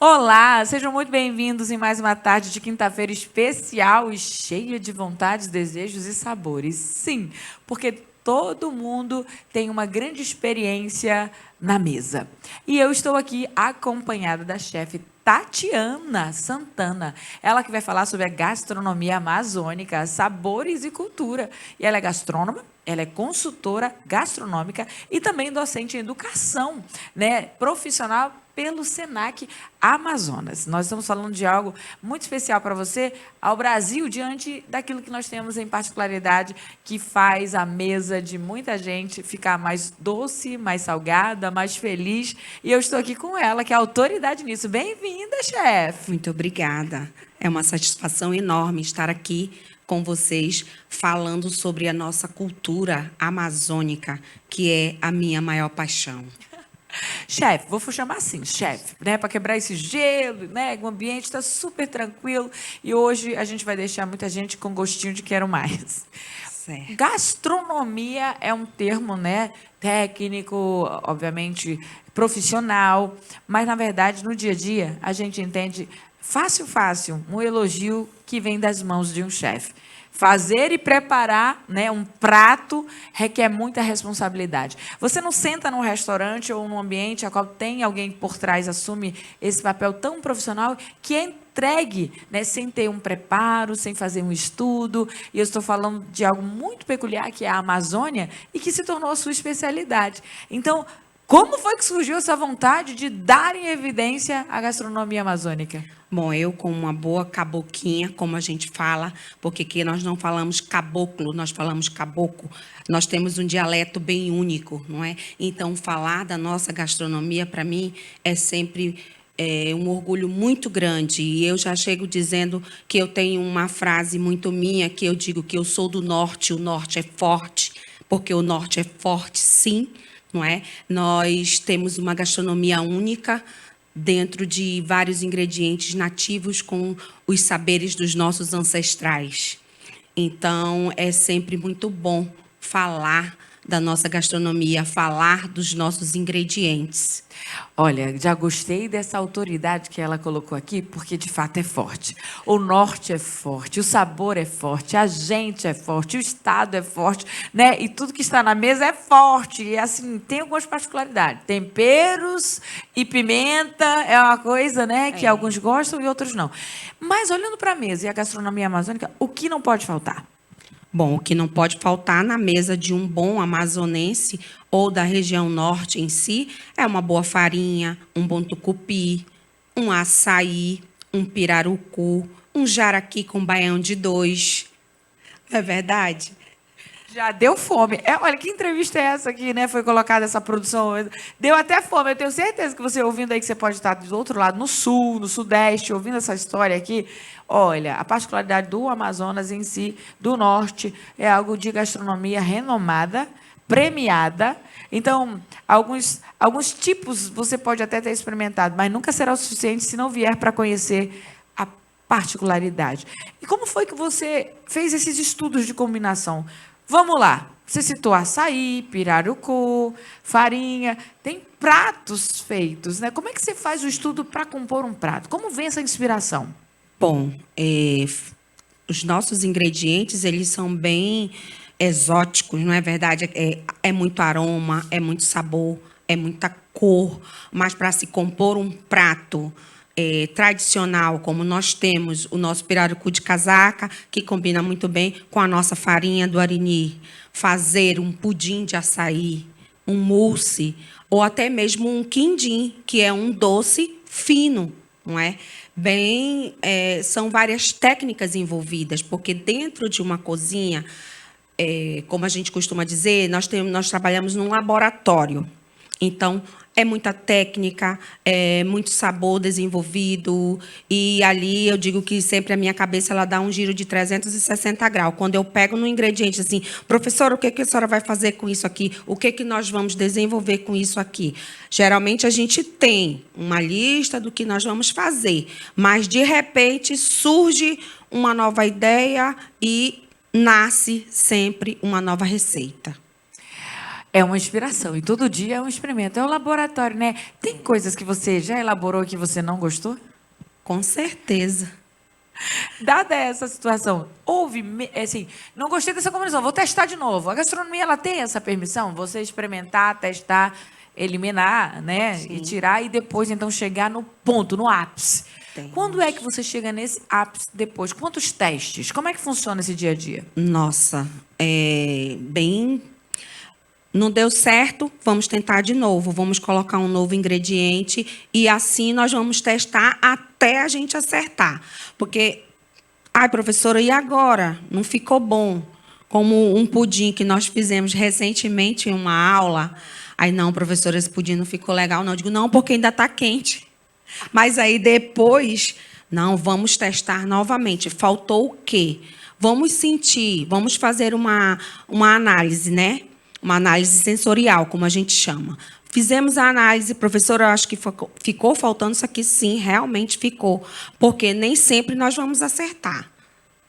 Olá, sejam muito bem-vindos em mais uma tarde de quinta-feira especial e cheia de vontades, desejos e sabores. Sim, porque todo mundo tem uma grande experiência na mesa. E eu estou aqui acompanhada da chefe Tatiana Santana. Ela que vai falar sobre a gastronomia amazônica, sabores e cultura. E ela é gastrônoma, ela é consultora gastronômica e também docente em educação, né, profissional pelo Senac Amazonas. Nós estamos falando de algo muito especial para você, ao Brasil, diante daquilo que nós temos em particularidade, que faz a mesa de muita gente ficar mais doce, mais salgada, mais feliz. E eu estou aqui com ela, que é autoridade nisso. Bem-vinda, chefe! Muito obrigada. É uma satisfação enorme estar aqui com vocês falando sobre a nossa cultura amazônica, que é a minha maior paixão. Chefe, vou chamar assim, chefe, né, para quebrar esse gelo, né, o ambiente está super tranquilo e hoje a gente vai deixar muita gente com gostinho de quero mais. Certo. Gastronomia é um termo, né, técnico, obviamente profissional, mas na verdade no dia a dia a gente entende fácil, fácil, um elogio que vem das mãos de um chefe. Fazer e preparar, né, um prato requer muita responsabilidade. Você não senta num restaurante ou num ambiente a qual tem alguém por trás, assume esse papel tão profissional que é entregue, né, sem ter um preparo, sem fazer um estudo. E eu estou falando de algo muito peculiar, que é a Amazônia, e que se tornou a sua especialidade. Então, como foi que surgiu essa vontade de dar em evidência a gastronomia amazônica? Bom, eu como uma boa caboquinha, como a gente fala, porque aqui nós não falamos caboclo, nós falamos caboclo. Nós temos um dialeto bem único, não é? Então, falar da nossa gastronomia, para mim, é sempre um orgulho muito grande. E eu já chego dizendo que eu tenho uma frase muito minha, que eu digo que eu sou do norte, o norte é forte, porque o norte é forte, sim, não é? Nós temos uma gastronomia única dentro de vários ingredientes nativos com os saberes dos nossos ancestrais. Então, é sempre muito bom falar da nossa gastronomia, falar dos nossos ingredientes. Olha, já gostei dessa autoridade que ela colocou aqui, porque de fato é forte. O norte é forte, o sabor é forte, a gente é forte, o estado é forte, né? E tudo que está na mesa é forte. E assim, tem algumas particularidades. Temperos e pimenta é uma coisa, né, que alguns gostam e outros não. Mas olhando para a mesa e a gastronomia amazônica, o que não pode faltar? Bom, o que não pode faltar na mesa de um bom amazonense ou da região norte em si é uma boa farinha, um bom tucupi, um açaí, um pirarucu, um jaraqui com baião de dois. Não é verdade? Já deu fome. Olha, que entrevista é essa aqui, né? Foi colocada essa produção. Deu até fome. Eu tenho certeza que você ouvindo aí, que você pode estar do outro lado, no sul, no sudeste, ouvindo essa história aqui. Olha, a particularidade do Amazonas em si, do norte, é algo de gastronomia renomada, premiada. Então, alguns tipos você pode até ter experimentado, mas nunca será o suficiente se não vier para conhecer a particularidade. E como foi que você fez esses estudos de combinação? Vamos lá. Você citou açaí, pirarucu, farinha. Tem pratos feitos, né? Como é que você faz o estudo para compor um prato? Como vem essa inspiração? Bom, os nossos ingredientes, eles são bem exóticos, não é verdade? É muito aroma, é muito sabor, é muita cor, mas para se compor um prato tradicional, como nós temos o nosso pirarucu de casaca, que combina muito bem com a nossa farinha do arini, fazer um pudim de açaí, um mousse, ou até mesmo um quindim, que é um doce fino, não é? São várias técnicas envolvidas, porque dentro de uma cozinha, como a gente costuma dizer, nós trabalhamos num laboratório. Então, é muita técnica, é muito sabor desenvolvido. E ali eu digo que sempre a minha cabeça ela dá um giro de 360 graus. Quando eu pego no ingrediente assim, professora, o que a senhora vai fazer com isso aqui? O que nós vamos desenvolver com isso aqui? Geralmente a gente tem uma lista do que nós vamos fazer, mas de repente surge uma nova ideia e nasce sempre uma nova receita. É uma inspiração. E todo dia é um experimento. É um laboratório, né? Tem coisas que você já elaborou e que você não gostou? Com certeza. Dada essa situação, assim, não gostei dessa combinação, vou testar de novo. A gastronomia, ela tem essa permissão? Você experimentar, testar, eliminar, né? E tirar, e depois, então, chegar no ponto, no ápice. Quando é que você chega nesse ápice depois? Quantos testes? Como é que funciona esse dia a dia? Nossa, bem. Não deu certo, vamos tentar de novo. Vamos colocar um novo ingrediente e assim nós vamos testar até a gente acertar. Porque, ai, professora, e agora? Não ficou bom. Como um pudim que nós fizemos recentemente em uma aula. Aí, não, professora, esse pudim não ficou legal, não. Eu digo, não, porque ainda está quente. Mas aí depois, não, vamos testar novamente. Faltou o quê? Vamos sentir, vamos fazer uma análise, né? Uma análise sensorial, como a gente chama. Fizemos a análise, professora, eu acho que ficou faltando isso aqui, sim, realmente ficou. Porque nem sempre nós vamos acertar,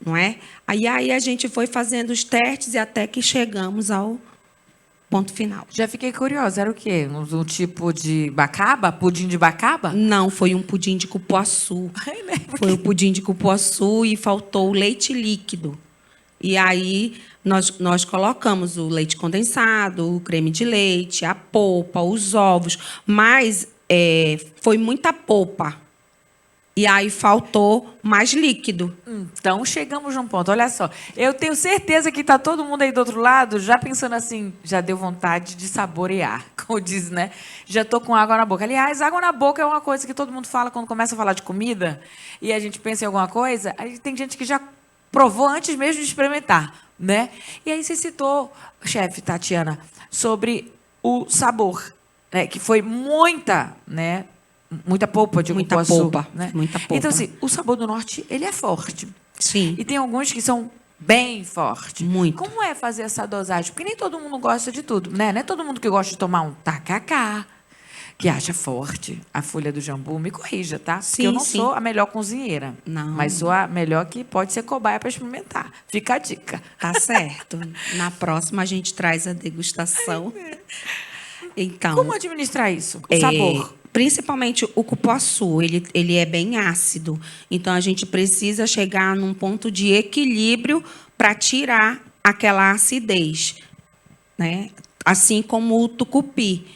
não é? Aí a gente foi fazendo os testes e até que chegamos ao ponto final. Já fiquei curiosa, era o quê? Um tipo de bacaba? Pudim de bacaba? Não, foi um pudim de cupuaçu. Foi o pudim de cupuaçu e faltou o leite líquido. E aí nós colocamos o leite condensado, o creme de leite, a polpa, os ovos, mas foi muita polpa. E aí faltou mais líquido. Então, chegamos num ponto. Olha só, eu tenho certeza que está todo mundo aí do outro lado já pensando assim, já deu vontade de saborear, como diz, né? Já estou com água na boca. Aliás, água na boca é uma coisa que todo mundo fala quando começa a falar de comida e a gente pensa em alguma coisa, aí tem gente que já provou antes mesmo de experimentar, né? E aí você citou, chefe Tatiana, sobre o sabor, né? Que foi muita, né? Muita polpa de Muita cupuaçu, polpa, né? muita polpa. Então, assim, o sabor do norte, ele é forte. Sim. E tem alguns que são bem fortes. Muito. Como é fazer essa dosagem? Porque nem todo mundo gosta de tudo, né? Não é todo mundo que gosta de tomar um tacacá, que acha forte a folha do jambu. Me corrija, tá? Porque Sim, eu não sim. sou a melhor cozinheira. Não. Mas sou a melhor que pode ser cobaia para experimentar. Fica a dica. Tá certo. Na próxima a gente traz a degustação. Então, Como administrar isso? O sabor. Principalmente o cupuaçu, ele é bem ácido. Então, a gente precisa chegar num ponto de equilíbrio para tirar aquela acidez, né? Assim como o tucupi.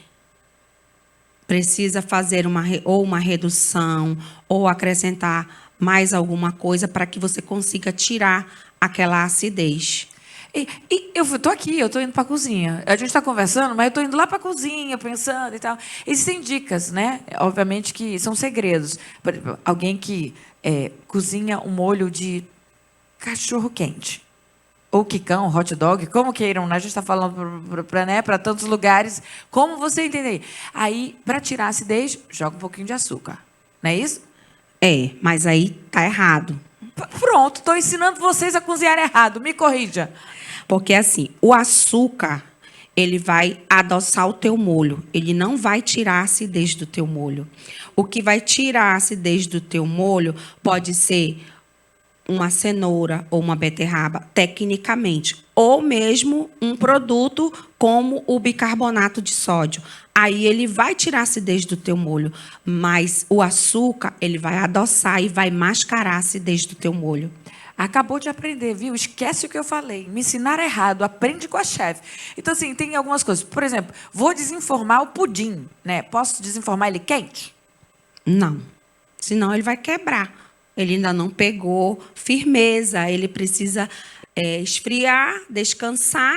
Precisa fazer ou uma redução ou acrescentar mais alguma coisa para que você consiga tirar aquela acidez. E eu estou aqui, eu estou indo para a cozinha. A gente está conversando, mas eu estou indo lá para a cozinha, pensando e tal. Existem dicas, né? Obviamente que são segredos. Por exemplo, alguém que cozinha um molho de cachorro-quente. Ou quicão, hot dog, como queiram, né? A gente está falando para tantos lugares. Como você entender? Aí, para tirar a acidez, joga um pouquinho de açúcar. Não é isso? Mas aí tá errado. Pronto, estou ensinando vocês a cozinhar errado. Me corrija. Porque, assim, o açúcar, ele vai adoçar o teu molho. Ele não vai tirar a acidez do teu molho. O que vai tirar a acidez do teu molho pode ser uma cenoura ou uma beterraba, tecnicamente. Ou mesmo um produto como o bicarbonato de sódio. Aí ele vai tirar a acidez do teu molho. Mas o açúcar, ele vai adoçar e vai mascarar a acidez do teu molho. Acabou de aprender, viu? Esquece o que eu falei. Me ensinaram errado. Aprende com a chefe. Então, assim, tem algumas coisas. Por exemplo, vou desenformar o pudim, né? Posso desenformar ele quente? Não. Senão ele vai quebrar. Ele ainda não pegou firmeza. Ele precisa esfriar, descansar,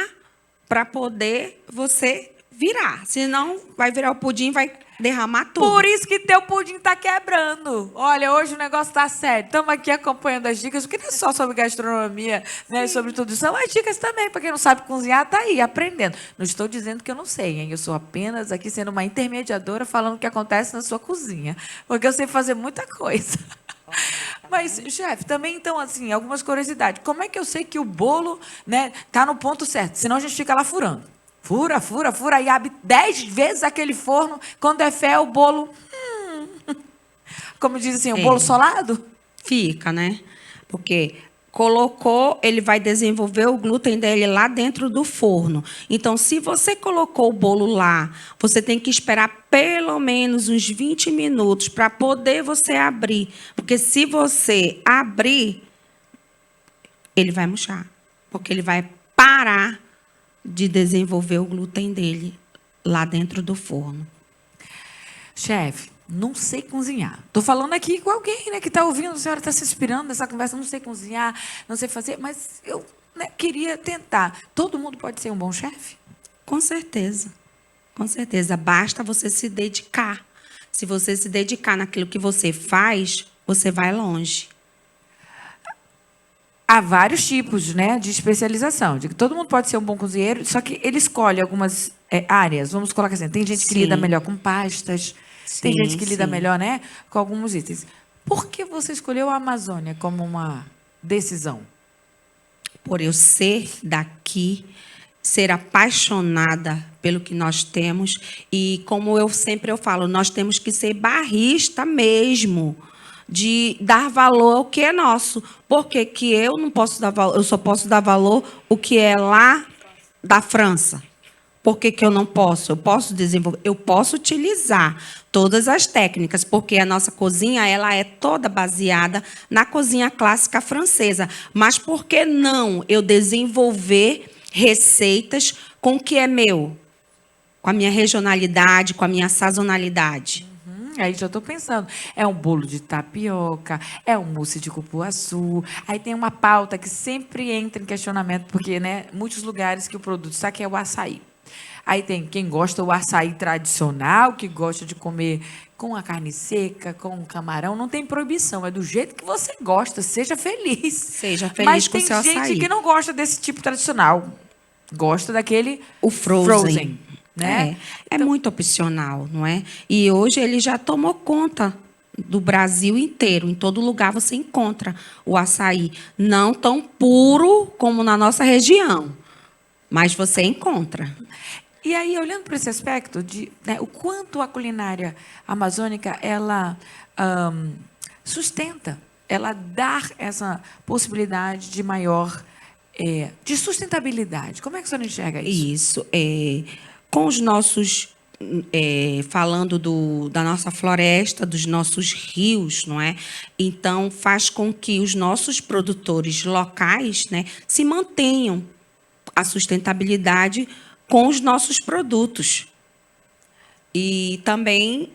para poder você virar. Senão, vai virar o pudim e vai derramar tudo. Por isso que teu pudim está quebrando. Olha, hoje o negócio está sério. Estamos aqui acompanhando as dicas, porque não é só sobre gastronomia, né, sobre tudo isso. São as dicas também. Para quem não sabe cozinhar, está aí, aprendendo. Não estou dizendo que eu não sei, hein? Eu sou apenas aqui sendo uma intermediadora falando o que acontece na sua cozinha. Porque eu sei fazer muita coisa. Mas, chefe, também, então, assim, algumas curiosidades. Como é que eu sei que o bolo, né, tá no ponto certo? Senão a gente fica lá furando. Fura, fura, fura, e abre 10 vezes aquele forno. Quando é fé, o bolo... Como diz assim, o bolo solado? Fica, né? Porque Colocou, ele vai desenvolver o glúten dele lá dentro do forno. Então, se você colocou o bolo lá, você tem que esperar pelo menos uns 20 minutos para poder você abrir. Porque se você abrir, ele vai murchar. Porque ele vai parar de desenvolver o glúten dele lá dentro do forno. Chefe, não sei cozinhar. Estou falando aqui com alguém, né, que está ouvindo, a senhora está se inspirando nessa conversa, não sei cozinhar, não sei fazer, mas eu, né, queria tentar. Todo mundo pode ser um bom chefe? Com certeza. Com certeza. Basta você se dedicar. Se você se dedicar naquilo que você faz, você vai longe. Há vários tipos, né, de especialização. De que todo mundo pode ser um bom cozinheiro, só que ele escolhe algumas áreas. Vamos colocar assim, tem gente que lida melhor com pastas, tem gente que lida melhor, né, com alguns itens. Por que você escolheu a Amazônia como uma decisão? Por eu ser daqui, ser apaixonada pelo que nós temos e, como eu sempre falo, nós temos que ser barrista mesmo, de dar valor ao que é nosso. Porque que eu não posso dar valor, eu só posso dar valor o que é lá da França. Por que eu não posso? Eu posso desenvolver, eu posso utilizar todas as técnicas, porque a nossa cozinha ela é toda baseada na cozinha clássica francesa. Mas por que não eu desenvolver receitas com o que é meu? Com a minha regionalidade, com a minha sazonalidade. Aí já estou pensando, é um bolo de tapioca, é um mousse de cupuaçu, aí tem uma pauta que sempre entra em questionamento, porque, né, muitos lugares que o produto está aqui é o açaí. Aí tem quem gosta do açaí tradicional, que gosta de comer com a carne seca, com o camarão, não tem proibição, é do jeito que você gosta, seja feliz. Seja feliz Mas com o tem seu gente açaí. que não gosta desse tipo tradicional, gosta daquele O frozen. né? É muito opcional, não é? E hoje ele já tomou conta do Brasil inteiro. Em todo lugar você encontra o açaí. Não tão puro como na nossa região, mas você encontra. E aí, olhando para esse aspecto de, né, o quanto a culinária amazônica ela sustenta, ela dá essa possibilidade de maior de sustentabilidade. Como é que a senhora enxerga isso? Isso. Com os nossos, falando da nossa floresta, dos nossos rios, não é? Então, faz com que os nossos produtores locais, né, se mantenham a sustentabilidade com os nossos produtos. E também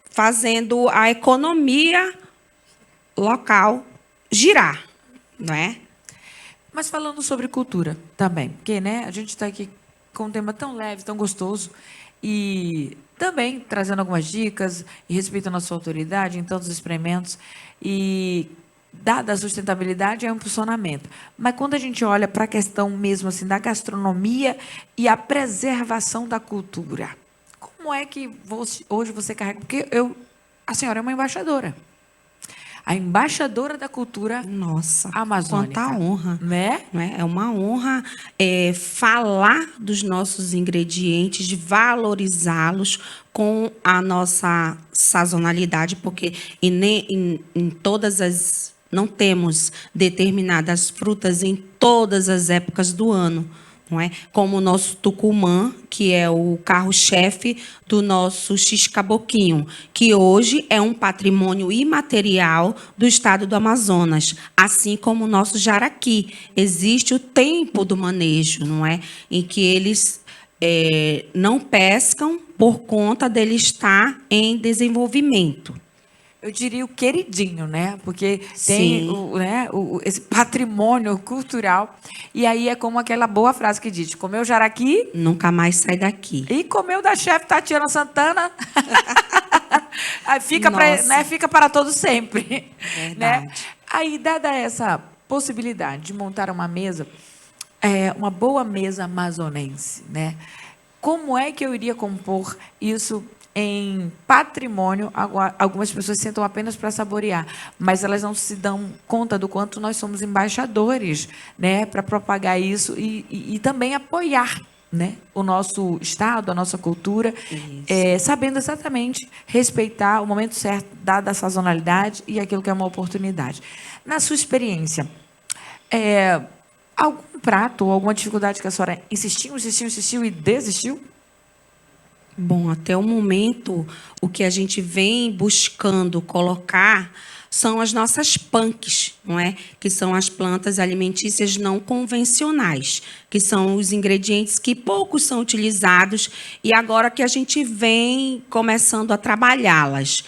fazendo a economia local girar, não é? Mas falando sobre cultura também, porque, né, a gente está aqui com um tema tão leve, tão gostoso, e também trazendo algumas dicas e respeitando a sua autoridade em tantos experimentos, e dada a sustentabilidade é um impulsionamento. Mas quando a gente olha para a questão mesmo assim da gastronomia e a preservação da cultura, como é que hoje você carrega? Porque a senhora é uma embaixadora. A embaixadora da cultura amazônica. Quanta honra. Né? É uma honra falar dos nossos ingredientes, de valorizá-los com a nossa sazonalidade, porque em todas as... Não temos determinadas frutas em todas as épocas do ano. Não é? Como o nosso tucumã, que é o carro-chefe do nosso x-caboquinho, que hoje é um patrimônio imaterial do estado do Amazonas, assim como o nosso jaraqui. Existe o tempo do manejo, não é? Em que eles não pescam por conta dele estar em desenvolvimento. Eu diria o queridinho, né? Porque tem esse patrimônio cultural. E aí é como aquela boa frase que diz: comeu jaraqui, nunca mais sai daqui. E comeu da chefe Tatiana Santana. Aí fica para todos sempre. Né? Aí, dada essa possibilidade de montar uma mesa, uma boa mesa amazonense, né? Como é que eu iria compor isso em patrimônio? Algumas pessoas sentam apenas para saborear, mas elas não se dão conta do quanto nós somos embaixadores, né, para propagar isso e também apoiar, né, o nosso estado, a nossa cultura, sabendo exatamente respeitar o momento certo, dada a sazonalidade e aquilo que é uma oportunidade. Na sua experiência, Algum prato ou alguma dificuldade que a senhora insistiu e desistiu? Bom, até o momento, o que a gente vem buscando colocar são as nossas punks, não é? Que são as plantas alimentícias não convencionais, que são os ingredientes que poucos são utilizados e agora que a gente vem começando a trabalhá-las.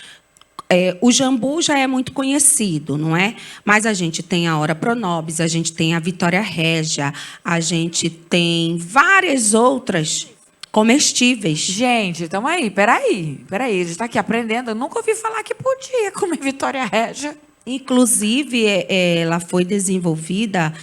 O jambu já é muito conhecido, não é? Mas a gente tem a Ora Pronobis, a gente tem a Vitória Régia, a gente tem várias outras comestíveis. Gente, então peraí. A gente está aqui aprendendo. Eu nunca ouvi falar que podia comer Vitória Régia. Inclusive, ela foi desenvolvida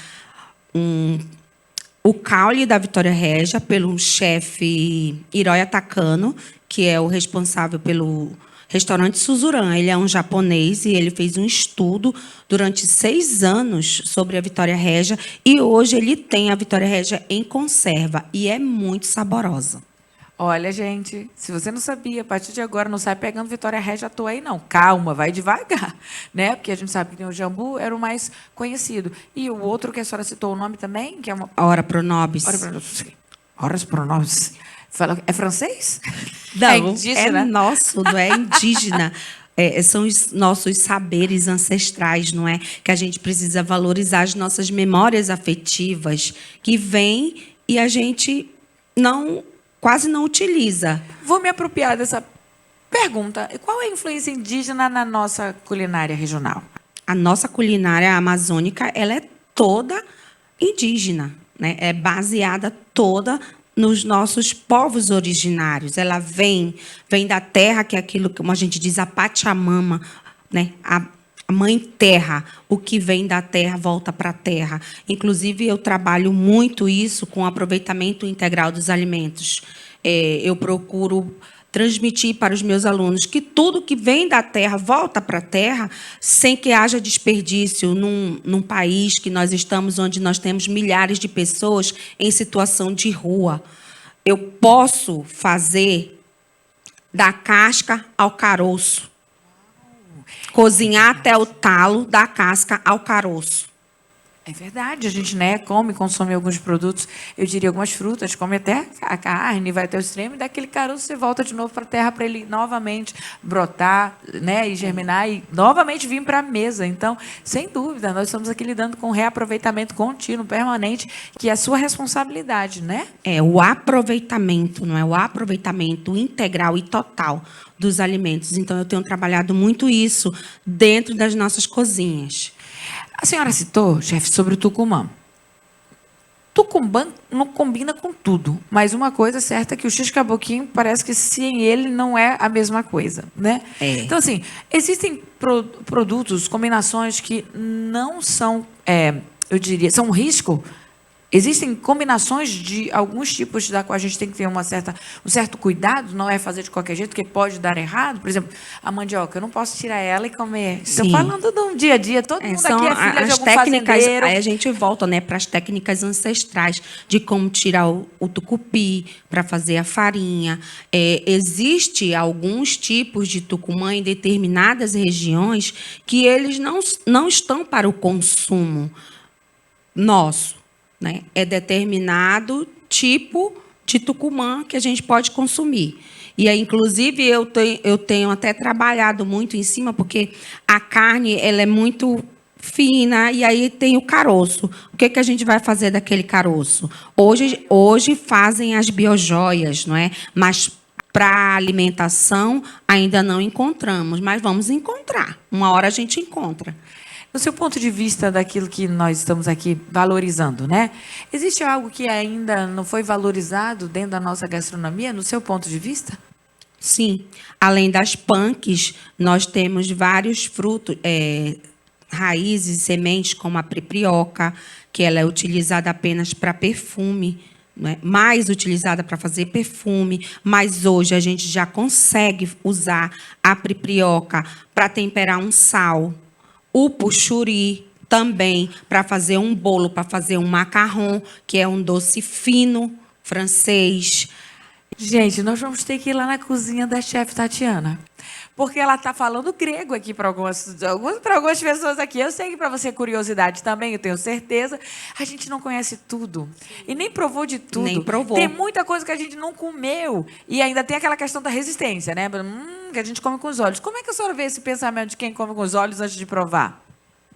o caule da Vitória Régia pelo chefe Hiroya Takano, que é o responsável pelo restaurante Suzuran. Ele é um japonês e ele fez um estudo durante 6 anos sobre a Vitória Régia e hoje ele tem a Vitória Régia em conserva e é muito saborosa. Olha, gente, se você não sabia, a partir de agora não sai pegando Vitória Régia à toa aí, não. Calma, vai devagar, né? Porque a gente sabe que tem o jambu, era o mais conhecido. E o outro que a senhora citou o nome também, que é uma... Ora Pronobis. Horas Pronobis. É francês? Não, é indígena? É nosso, não é indígena. São os nossos saberes ancestrais, não é? Que a gente precisa valorizar as nossas memórias afetivas que vêm e a gente quase não utiliza. Vou me apropriar dessa pergunta. Qual é a influência indígena na nossa culinária regional? A nossa culinária amazônica ela é toda indígena, né? É baseada toda nos nossos povos originários. Ela vem da terra, que é aquilo que, como a gente diz, a Pachamama, né? A mãe terra. O que vem da terra volta para a terra. Inclusive, eu trabalho muito isso com o aproveitamento integral dos alimentos. Eu procuro transmitir para os meus alunos que tudo que vem da terra volta para a terra, sem que haja desperdício num país que nós estamos, onde nós temos milhares de pessoas em situação de rua. Eu posso fazer da casca ao caroço, cozinhar até o talo, da casca ao caroço. É verdade, a gente, né, consome alguns produtos, eu diria algumas frutas, come até a carne, vai até o extremo, e daquele caroço você volta de novo para a terra para ele novamente brotar, né, e germinar e novamente vir para a mesa. Então, sem dúvida, nós estamos aqui lidando com reaproveitamento contínuo, permanente, que é a sua responsabilidade, né? É o aproveitamento, não é? O aproveitamento integral e total dos alimentos. Então, eu tenho trabalhado muito isso dentro das nossas cozinhas. A senhora citou, chefe, sobre o tucumã. Tucumã não combina com tudo, mas uma coisa certa é que o x-caboquinho parece que sem ele não é a mesma coisa, né? Então, assim, existem produtos, combinações que não são, eu diria, são um risco. Existem combinações de alguns tipos da qual a gente tem que ter um certo cuidado, não é fazer de qualquer jeito, porque pode dar errado. Por exemplo, a mandioca, eu não posso tirar ela e comer. Estou falando do dia a dia, todo mundo aqui é filha de algum fazendeiro. Aí a gente volta, né, para as técnicas ancestrais de como tirar o tucupi para fazer a farinha. Existe alguns tipos de tucumã em determinadas regiões que eles não estão para o consumo nosso. Né? É determinado tipo de tucumã que a gente pode consumir. E aí, inclusive, eu tenho até trabalhado muito em cima, porque a carne ela é muito fina, e aí tem o caroço. O que a gente vai fazer daquele caroço? Hoje fazem as biojoias, não é? Mas para alimentação ainda não encontramos, mas vamos encontrar. Uma hora a gente encontra. Do seu ponto de vista daquilo que nós estamos aqui valorizando, né? Existe algo que ainda não foi valorizado dentro da nossa gastronomia, no seu ponto de vista? Sim. Além das punks, nós temos vários frutos, raízes e sementes, como a prepirioca, que ela é utilizada apenas para perfume, né? Mais utilizada para fazer perfume, mas hoje a gente já consegue usar a prepirioca para temperar um sal. O puxuri também para fazer um bolo, para fazer um macarrão, que é um doce fino francês. Gente, nós vamos ter que ir lá na cozinha da chefe Tatiana, porque ela está falando grego aqui para algumas pessoas aqui. Eu sei que para você é curiosidade também, eu tenho certeza. A gente não conhece tudo e nem provou de tudo. Nem provou. Tem muita coisa que a gente não comeu e ainda tem aquela questão da resistência, né? Que a gente come com os olhos. Como é que a senhora vê esse pensamento de quem come com os olhos antes de provar?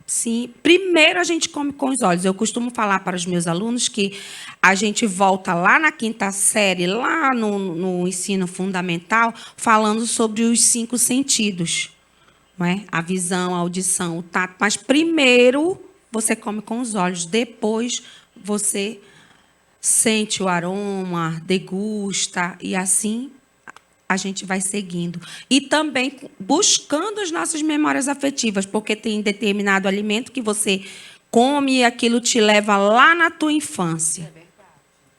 Sim, primeiro a gente come com os olhos. Eu costumo falar para os meus alunos que a gente volta lá na 5ª série, lá no ensino fundamental, falando sobre os 5 sentidos, não é? A visão, a audição, o tato. Mas primeiro você come com os olhos, depois você sente o aroma, degusta e assim a gente vai seguindo. E também buscando as nossas memórias afetivas, porque tem determinado alimento que você come e aquilo te leva lá na tua infância.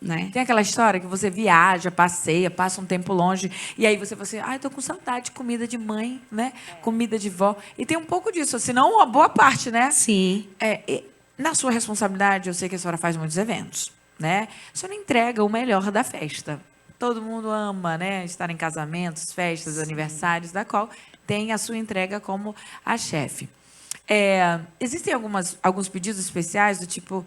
Né? Tem aquela história que você viaja, passeia, passa um tempo longe, e aí você fala assim, ai, tô com saudade de comida de mãe, né? Comida de vó. E tem um pouco disso, se não uma boa parte, né? Sim. Na sua responsabilidade, eu sei que a senhora faz muitos eventos, né? A senhora entrega o melhor da festa. Todo mundo ama, né? Estar em casamentos, festas, aniversários, da qual tem a sua entrega como a chefe. Existem alguns pedidos especiais do tipo,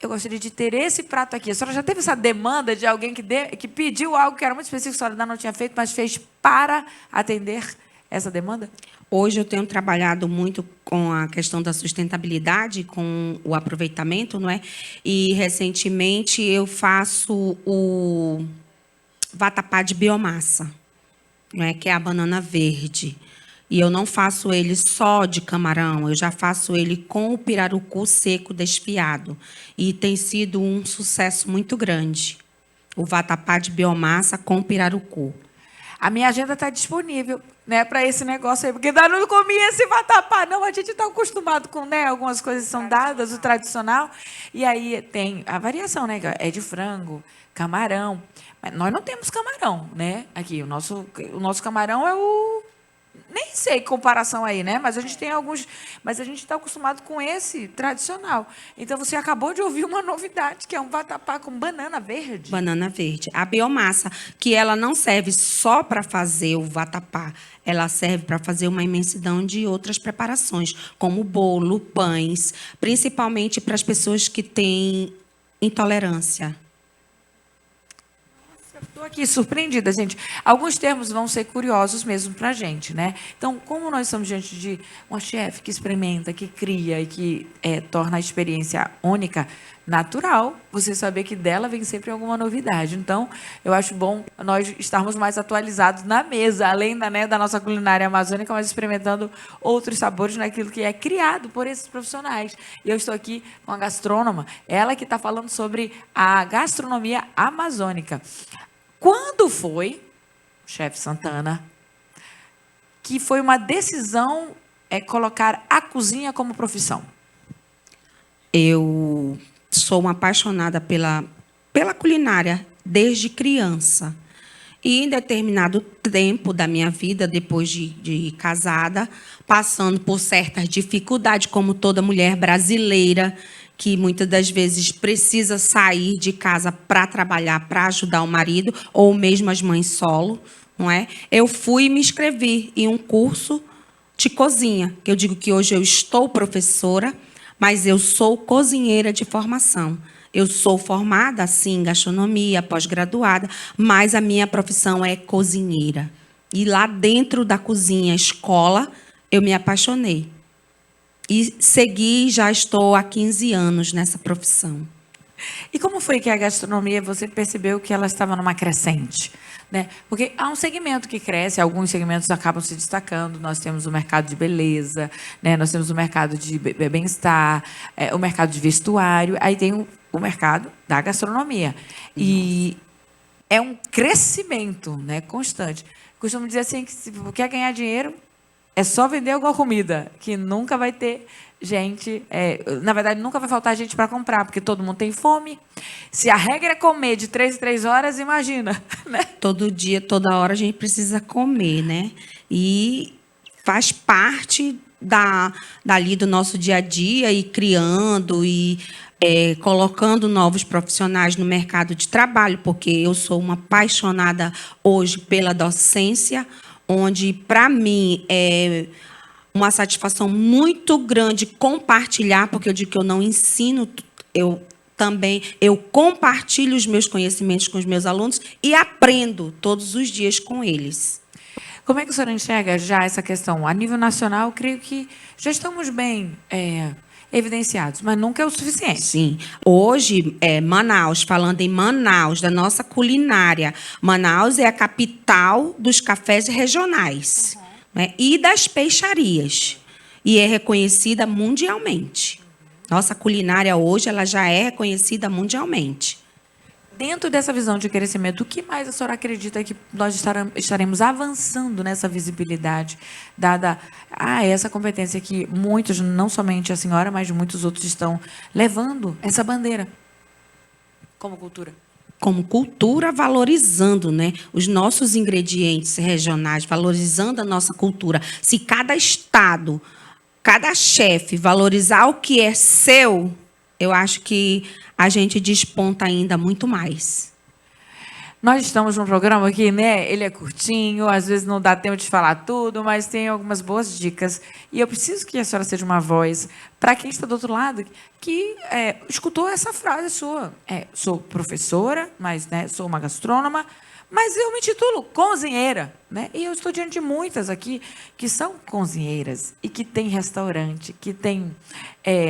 eu gostaria de ter esse prato aqui. A senhora já teve essa demanda de alguém que pediu algo que era muito específico, a senhora ainda não tinha feito, mas fez para atender essa demanda? Hoje eu tenho trabalhado muito com a questão da sustentabilidade, com o aproveitamento, não é? E recentemente eu faço o vatapá de biomassa, né, que é a banana verde. E eu não faço ele só de camarão, eu já faço ele com o pirarucu seco desfiado. E tem sido um sucesso muito grande. O vatapá de biomassa com pirarucu. A minha agenda está disponível, né, para esse negócio aí, porque ainda não comi esse vatapá, não. A gente está acostumado com, né, algumas coisas são dadas, o tradicional, e aí tem a variação, né, é de frango, camarão. Mas nós não temos camarão, né? Aqui, o nosso camarão é o... Nem sei que comparação aí, né? Mas a gente tem alguns... Mas a gente está acostumado com esse tradicional. Então, você acabou de ouvir uma novidade, que é um vatapá com banana verde. Banana verde. A biomassa, que ela não serve só para fazer o vatapá, ela serve para fazer uma imensidão de outras preparações, como bolo, pães, principalmente para as pessoas que têm intolerância. Estou aqui surpreendida, gente. Alguns termos vão ser curiosos mesmo para a gente, né? Então, como nós estamos diante de uma chefe que experimenta, que cria e que torna a experiência única, natural, você saber que dela vem sempre alguma novidade. Então, eu acho bom nós estarmos mais atualizados na mesa, além da nossa culinária amazônica, mas experimentando outros sabores naquilo que é criado por esses profissionais. E eu estou aqui com a gastrônoma, ela que está falando sobre a gastronomia amazônica. Quando foi, chefe Santana, que foi uma decisão colocar a cozinha como profissão? Eu sou uma apaixonada pela culinária desde criança. E em determinado tempo da minha vida, depois de casada, passando por certas dificuldades, como toda mulher brasileira, que muitas das vezes precisa sair de casa para trabalhar, para ajudar o marido, ou mesmo as mães solo, não é? Eu fui e me inscrevi em um curso de cozinha, que eu digo que hoje eu estou professora, mas eu sou cozinheira de formação. Eu sou formada, sim, em gastronomia, pós-graduada, mas a minha profissão é cozinheira. E lá dentro da cozinha, escola, eu me apaixonei. E segui, já estou há 15 anos nessa profissão. E como foi que a gastronomia, você percebeu que ela estava numa crescente? Né? Porque há um segmento que cresce, alguns segmentos acabam se destacando. Nós temos o mercado de beleza, né? Nós temos o mercado de bem-estar, o mercado de vestuário, aí tem o mercado da gastronomia. E é um crescimento, né, constante. Costumo dizer assim, que se quer ganhar dinheiro, é só vender alguma comida, que nunca vai ter gente... na verdade, nunca vai faltar gente para comprar, porque todo mundo tem fome. Se a regra é comer de 3 em 3 horas, imagina. Né? Todo dia, toda hora, a gente precisa comer, né? E faz parte dali do nosso dia a dia, e criando, e colocando novos profissionais no mercado de trabalho, porque eu sou uma apaixonada hoje pela docência, onde, para mim, é uma satisfação muito grande compartilhar, porque eu digo que eu não ensino, eu compartilho os meus conhecimentos com os meus alunos e aprendo todos os dias com eles. Como é que a senhora enxerga já essa questão? A nível nacional, eu creio que já estamos bem evidenciados, mas nunca é o suficiente. Sim. Hoje, Manaus, falando em Manaus, da nossa culinária, Manaus é a capital dos cafés regionais, né, e das peixarias. E é reconhecida mundialmente. Nossa culinária hoje ela já é reconhecida mundialmente. Dentro dessa visão de crescimento, o que mais a senhora acredita que nós estaremos avançando nessa visibilidade, dada a essa competência que muitos, não somente a senhora, mas muitos outros estão levando essa bandeira como cultura? Como cultura, valorizando, né, os nossos ingredientes regionais, valorizando a nossa cultura. Se cada estado, cada chefe valorizar o que é seu, eu acho que a gente desponta ainda muito mais. Nós estamos num programa aqui, né? Ele é curtinho, às vezes não dá tempo de falar tudo, mas tem algumas boas dicas. E eu preciso que a senhora seja uma voz para quem está do outro lado que escutou essa frase sua. Sou professora, mas sou uma gastrônoma, mas eu me titulo cozinheira, né? E eu estou diante de muitas aqui que são cozinheiras e que têm restaurante, que têm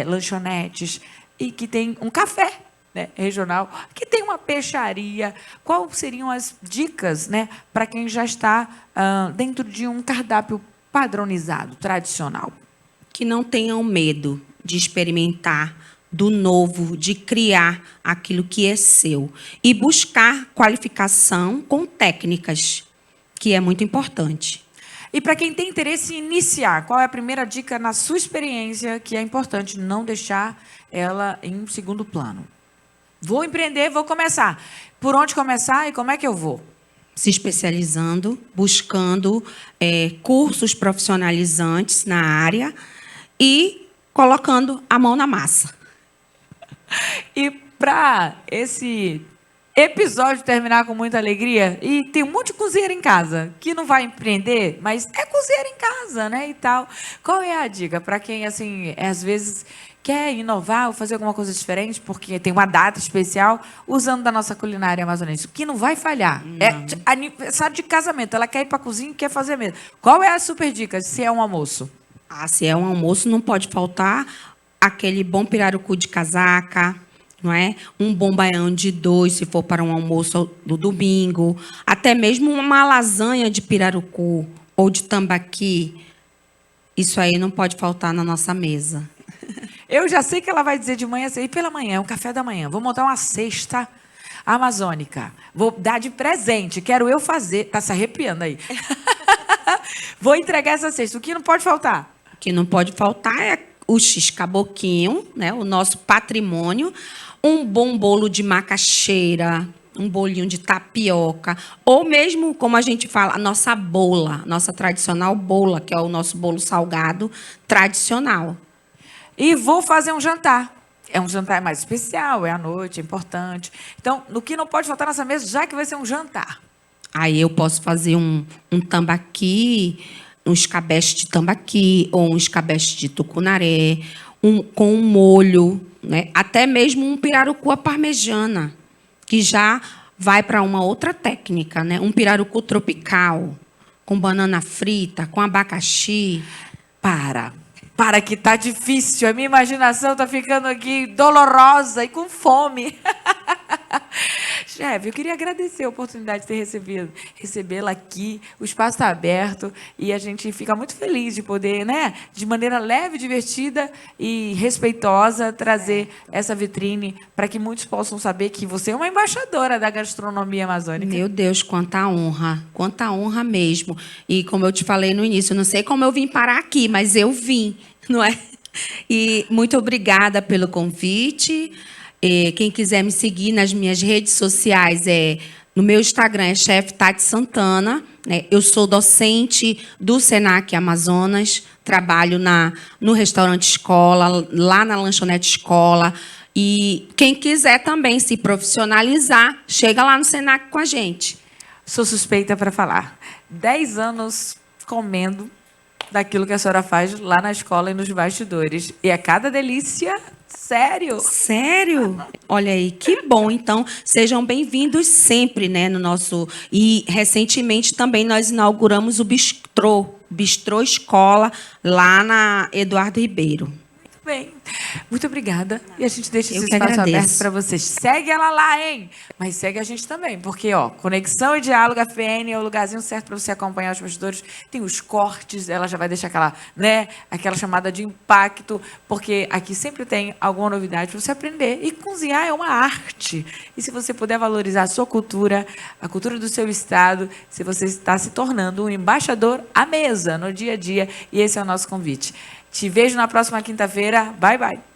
lanchonetes e que têm um café, né, regional, que tem uma peixaria. Quais seriam as dicas, né, para quem já está dentro de um cardápio padronizado, tradicional? Que não tenham medo de experimentar do novo, de criar aquilo que é seu. E buscar qualificação com técnicas, que é muito importante. E para quem tem interesse em iniciar, qual é a primeira dica na sua experiência que é importante não deixar ela em segundo plano? Vou empreender, vou começar. Por onde começar e como é que eu vou? Se especializando, buscando cursos profissionalizantes na área e colocando a mão na massa. E para esse episódio terminar com muita alegria, e tem um monte de cozinheiro em casa que não vai empreender, mas é cozinheiro em casa, né, e tal. Qual é a dica para quem, assim, às vezes quer inovar ou fazer alguma coisa diferente, porque tem uma data especial, usando da nossa culinária amazonense, que não vai falhar? É aniversário de casamento, ela quer ir para a cozinha e quer fazer mesmo. Qual é a super dica, se é um almoço? Se é um almoço, não pode faltar aquele bom pirarucu de casaca, não é? Um bom baião de 2, se for para um almoço do domingo. Até mesmo uma lasanha de pirarucu ou de tambaqui. Isso aí não pode faltar na nossa mesa. Eu já sei que ela vai dizer de manhã, e pela manhã, um café da manhã. Vou montar uma cesta amazônica. Vou dar de presente. Quero eu fazer. Está se arrepiando aí. Vou entregar essa cesta. O que não pode faltar? O que não pode faltar é o x-caboquinho, né? O nosso patrimônio. Um bom bolo de macaxeira, um bolinho de tapioca. Ou mesmo, como a gente fala, a nossa bola, nossa tradicional bola, que é o nosso bolo salgado tradicional. E vou fazer um jantar. É um jantar mais especial, é à noite, é importante. Então, no que não pode faltar nessa mesa, já que vai ser um jantar. Aí eu posso fazer um tambaqui, um escabeche de tambaqui, ou um escabeche de tucunaré, com um molho, né? Até mesmo um pirarucu à parmegiana, que já vai para uma outra técnica, né? Um pirarucu tropical, com banana frita, com abacaxi. Para que tá difícil. A minha imaginação tá ficando aqui dolorosa e com fome. Chefe, eu queria agradecer a oportunidade de ter recebê-la aqui. O espaço está aberto e a gente fica muito feliz de poder, né, de maneira leve, divertida e respeitosa, trazer essa vitrine para que muitos possam saber que você é uma embaixadora da gastronomia amazônica. Meu Deus, quanta honra mesmo. E como eu te falei no início, eu não sei como eu vim parar aqui, mas eu vim, não é? E muito obrigada pelo convite. Quem quiser me seguir nas minhas redes sociais, no meu Instagram é Chef Tati Santana. Eu sou docente do Senac Amazonas, trabalho no restaurante escola, lá na lanchonete escola. E quem quiser também se profissionalizar, chega lá no Senac com a gente. Sou suspeita para falar. 10 anos comendo daquilo que a senhora faz lá na escola e nos bastidores. E é cada delícia, sério. Sério? Olha aí, que bom. Então, sejam bem-vindos sempre, né, no nosso... E, recentemente, também nós inauguramos o Bistrô Escola, lá na Eduardo Ribeiro. Muito bem. Muito obrigada. E a gente deixa Eu esse que espaço agradeço. aberto para vocês. Segue ela lá, hein? Mas segue a gente também, porque, ó, Conexão e Diálogo FN é o lugarzinho certo para você acompanhar os bastidores. Tem os cortes, ela já vai deixar aquela, né, aquela chamada de impacto, porque aqui sempre tem alguma novidade para você aprender. E cozinhar é uma arte. E se você puder valorizar a sua cultura, a cultura do seu estado, se você está se tornando um embaixador à mesa, no dia a dia, e esse é o nosso convite. Te vejo na próxima quinta-feira. Bye, bye.